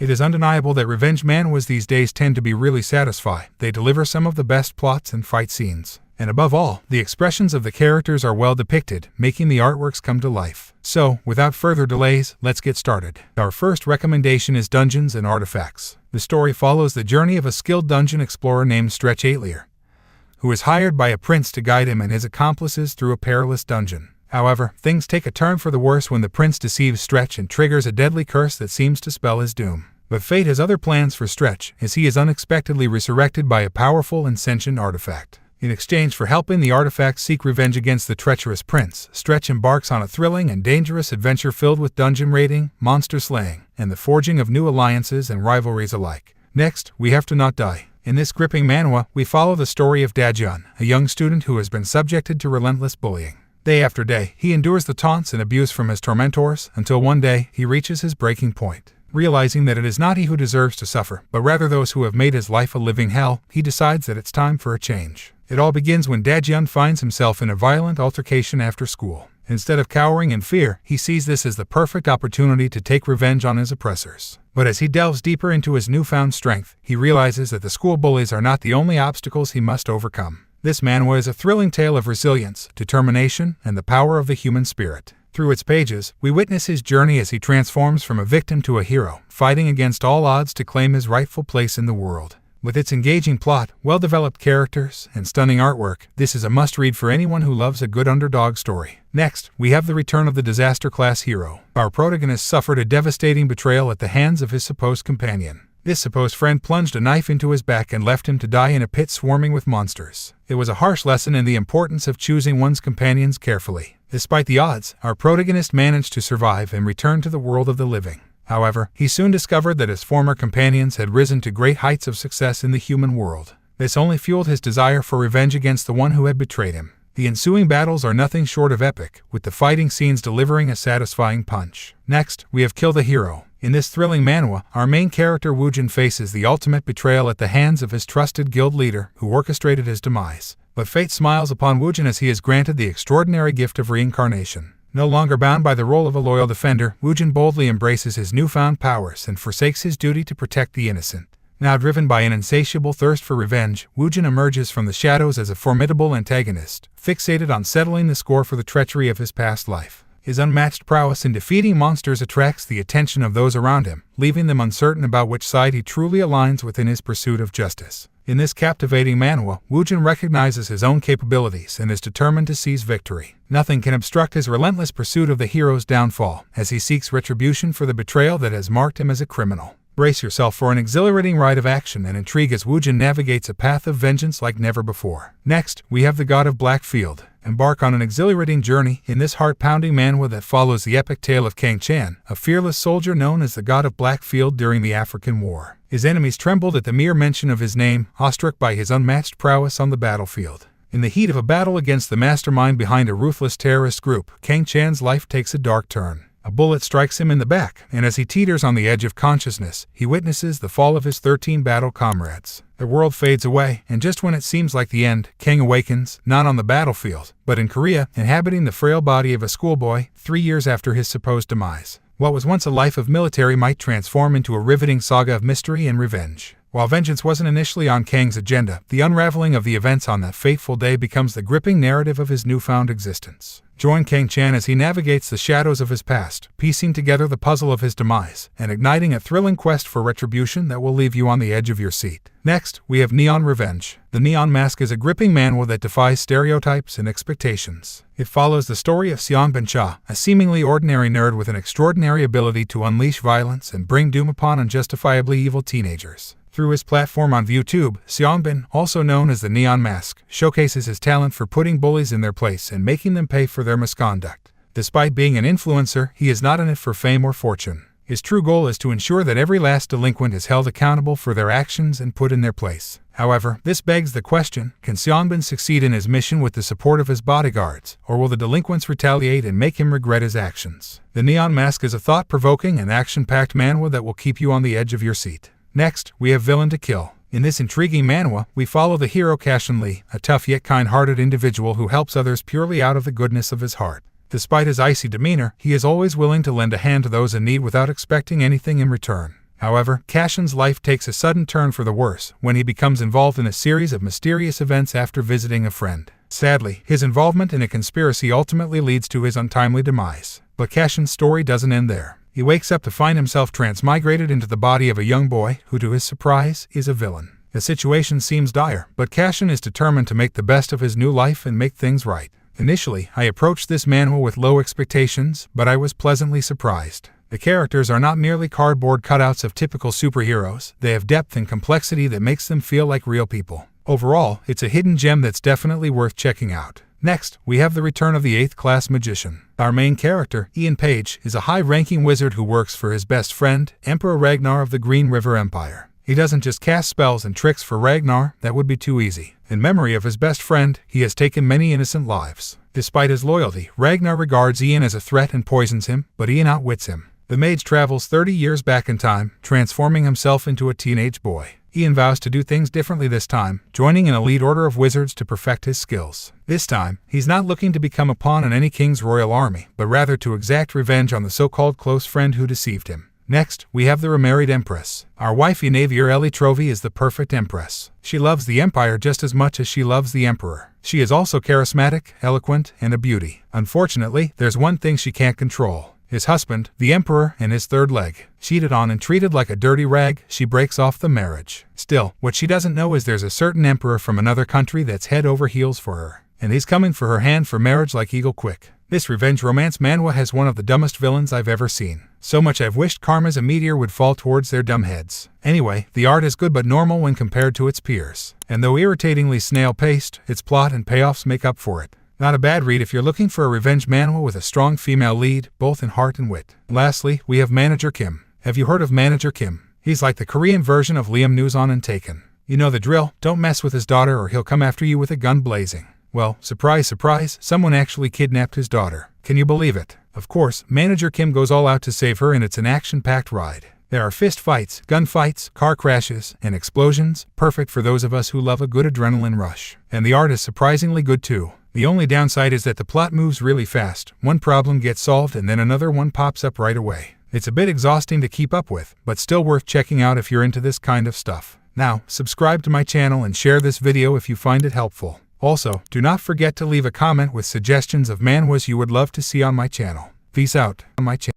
It is undeniable that revenge manhwas these days tend to be really satisfying. They deliver some of the best plots and fight scenes. And above all, the expressions of the characters are well depicted, making the artworks come to life. So, without further delays, let's get started. Our first recommendation is Dungeons and Artifacts. The story follows the journey of a skilled dungeon explorer named Stretch Atelier, who is hired by a prince to guide him and his accomplices through a perilous dungeon. However, things take a turn for the worse when the prince deceives Stretch and triggers a deadly curse that seems to spell his doom. But fate has other plans for Stretch, as he is unexpectedly resurrected by a powerful and sentient artifact. In exchange for helping the artifact seek revenge against the treacherous prince, Stretch embarks on a thrilling and dangerous adventure filled with dungeon raiding, monster slaying, and the forging of new alliances and rivalries alike. Next, we have To Not Die. In this gripping manhwa, we follow the story of Dajun, a young student who has been subjected to relentless bullying. Day after day, he endures the taunts and abuse from his tormentors, until one day, he reaches his breaking point. Realizing that it is not he who deserves to suffer, but rather those who have made his life a living hell, he decides that it's time for a change. It all begins when Dajun finds himself in a violent altercation after school. Instead of cowering in fear, he sees this as the perfect opportunity to take revenge on his oppressors. But as he delves deeper into his newfound strength, he realizes that the school bullies are not the only obstacles he must overcome. This manhwa is a thrilling tale of resilience, determination, and the power of the human spirit. Through its pages, we witness his journey as he transforms from a victim to a hero, fighting against all odds to claim his rightful place in the world. With its engaging plot, well-developed characters, and stunning artwork, this is a must-read for anyone who loves a good underdog story. Next, we have the return of the disaster-class hero. Our protagonist suffered a devastating betrayal at the hands of his supposed companion. This supposed friend plunged a knife into his back and left him to die in a pit swarming with monsters. It was a harsh lesson in the importance of choosing one's companions carefully. Despite the odds, our protagonist managed to survive and return to the world of the living. However, he soon discovered that his former companions had risen to great heights of success in the human world. This only fueled his desire for revenge against the one who had betrayed him. The ensuing battles are nothing short of epic, with the fighting scenes delivering a satisfying punch. Next, we have Kill the Hero. In this thrilling manhwa, our main character Woojin faces the ultimate betrayal at the hands of his trusted guild leader, who orchestrated his demise. But fate smiles upon Woojin as he is granted the extraordinary gift of reincarnation. No longer bound by the role of a loyal defender, Woojin boldly embraces his newfound powers and forsakes his duty to protect the innocent. Now driven by an insatiable thirst for revenge, Woojin emerges from the shadows as a formidable antagonist, fixated on settling the score for the treachery of his past life. His unmatched prowess in defeating monsters attracts the attention of those around him, leaving them uncertain about which side he truly aligns with in his pursuit of justice. In this captivating manhwa, Woojin recognizes his own capabilities and is determined to seize victory. Nothing can obstruct his relentless pursuit of the hero's downfall, as he seeks retribution for the betrayal that has marked him as a criminal. Brace yourself for an exhilarating ride of action and intrigue as Woojin navigates a path of vengeance like never before. Next, we have the God of Blackfield. Embark on an exhilarating journey in this heart-pounding manhwa that follows the epic tale of Kang Chan, a fearless soldier known as the God of Blackfield during the African War. His enemies trembled at the mere mention of his name, awestruck by his unmatched prowess on the battlefield. In the heat of a battle against the mastermind behind a ruthless terrorist group, Kang Chan's life takes a dark turn. A bullet strikes him in the back, and as he teeters on the edge of consciousness, he witnesses the fall of his 13 battle comrades. The world fades away, and just when it seems like the end, Kang awakens, not on the battlefield, but in Korea, inhabiting the frail body of a schoolboy, 3 years after his supposed demise. What was once a life of military might transform into a riveting saga of mystery and revenge. While vengeance wasn't initially on Kang's agenda, the unraveling of the events on that fateful day becomes the gripping narrative of his newfound existence. Join Kang Chan as he navigates the shadows of his past, piecing together the puzzle of his demise, and igniting a thrilling quest for retribution that will leave you on the edge of your seat. Next, we have Neon Revenge. The Neon Mask is a gripping manhwa that defies stereotypes and expectations. It follows the story of Seongbin Cha, a seemingly ordinary nerd with an extraordinary ability to unleash violence and bring doom upon unjustifiably evil teenagers. Through his platform on YouTube, Seongbin, also known as the Neon Mask, showcases his talent for putting bullies in their place and making them pay for their misconduct. Despite being an influencer, he is not in it for fame or fortune. His true goal is to ensure that every last delinquent is held accountable for their actions and put in their place. However, this begs the question, can Seongbin succeed in his mission with the support of his bodyguards, or will the delinquents retaliate and make him regret his actions? The Neon Mask is a thought-provoking and action-packed manhwa that will keep you on the edge of your seat. Next, we have Villain to Kill. In this intriguing manhwa, we follow the hero Cashin Lee, a tough yet kind-hearted individual who helps others purely out of the goodness of his heart. Despite his icy demeanor, he is always willing to lend a hand to those in need without expecting anything in return. However, Cashin's life takes a sudden turn for the worse when he becomes involved in a series of mysterious events after visiting a friend. Sadly, his involvement in a conspiracy ultimately leads to his untimely demise. But Cashin's story doesn't end there. He wakes up to find himself transmigrated into the body of a young boy who, to his surprise, is a villain. The situation seems dire, but Cashin is determined to make the best of his new life and make things right. Initially, I approached this manhwa with low expectations, but I was pleasantly surprised. The characters are not merely cardboard cutouts of typical superheroes, they have depth and complexity that makes them feel like real people. Overall, it's a hidden gem that's definitely worth checking out. Next, we have the return of the 8th class magician. Our main character, Ian Page, is a high-ranking wizard who works for his best friend, Emperor Ragnar of the Green River Empire. He doesn't just cast spells and tricks for Ragnar, that would be too easy. In memory of his best friend, he has taken many innocent lives. Despite his loyalty, Ragnar regards Ian as a threat and poisons him, but Ian outwits him. The mage travels 30 years back in time, transforming himself into a teenage boy. Ian vows to do things differently this time, joining an elite order of wizards to perfect his skills. This time, he's not looking to become a pawn in any king's royal army, but rather to exact revenge on the so-called close friend who deceived him. Next, we have the remarried empress. Our wifey Lele Trovy is the perfect empress. She loves the empire just as much as she loves the emperor. She is also charismatic, eloquent, and a beauty. Unfortunately, there's one thing she can't control. His husband, the emperor, and his third leg. Cheated on and treated like a dirty rag, she breaks off the marriage. Still, what she doesn't know is there's a certain emperor from another country that's head over heels for her. And he's coming for her hand for marriage like Eagle Quick. This revenge romance manhwa has one of the dumbest villains I've ever seen. So much I've wished karma as a meteor would fall towards their dumb heads. Anyway, the art is good but normal when compared to its peers. And though irritatingly snail-paced, its plot and payoffs make up for it. Not a bad read if you're looking for a revenge manhwa with a strong female lead, both in heart and wit. Lastly, we have Manager Kim. Have you heard of Manager Kim? He's like the Korean version of Liam Neeson in Taken. You know the drill, don't mess with his daughter or he'll come after you with a gun blazing. Well, surprise, surprise, someone actually kidnapped his daughter. Can you believe it? Of course, Manager Kim goes all out to save her and it's an action-packed ride. There are fist fights, gunfights, car crashes, and explosions, perfect for those of us who love a good adrenaline rush. And the art is surprisingly good too. The only downside is that the plot moves really fast. One problem gets solved and then another one pops up right away. It's a bit exhausting to keep up with, but still worth checking out if you're into this kind of stuff. Now, subscribe to my channel and share this video if you find it helpful. Also, do not forget to leave a comment with suggestions of manhwas you would love to see on my channel. Peace out on my channel.